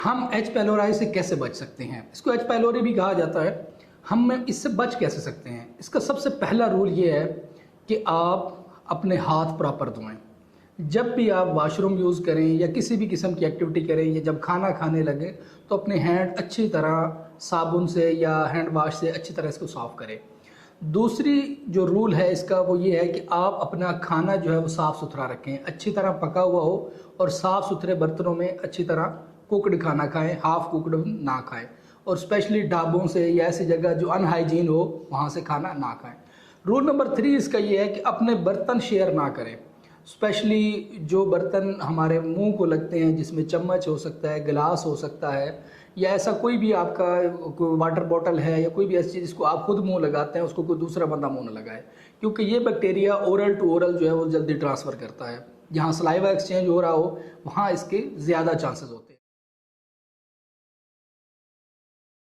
हम एच पैलोराई से कैसे बच सकते हैं? इसको एच पैलोरी भी कहा जाता है। हम इससे बच कैसे सकते हैं? इसका सबसे पहला रूल ये है कि आप अपने हाथ प्रॉपर धोएं। जब भी आप वॉशरूम यूज़ करें या किसी भी किस्म की एक्टिविटी करें या जब खाना खाने लगें तो अपने हैंड अच्छी तरह साबुन से या हैंड वाश से अच्छी तरह इसको साफ़ करें। दूसरी जो रूल है इसका वो ये है कि आप अपना खाना जो है वो साफ़ सुथरा रखें, अच्छी तरह पका हुआ हो और साफ़ सुथरे बर्तनों में अच्छी तरह कुकड खाना खाएं, हाफ कुकड ना खाएं। और स्पेशली ढाबों से या ऐसी जगह जो अनहाइजीन हो वहाँ से खाना ना खाएं। रूल नंबर 3 इसका ये है कि अपने बर्तन शेयर ना करें, स्पेशली जो बर्तन हमारे मुंह को लगते हैं, जिसमें चम्मच हो सकता है, गिलास हो सकता है, या ऐसा कोई भी आपका कोई वाटर बॉटल है या कोई भी ऐसी चीज़ जिसको आप खुद मुंह लगाते हैं उसको कोई दूसरा बंदा मुंह न लगाए, क्योंकि ये बैक्टीरिया ओरल टू ओरल जो है वो जल्दी ट्रांसफ़र करता है। जहाँ सलाइवा एक्सचेंज हो रहा हो वहाँ इसके ज़्यादा चांसेस होते हैं।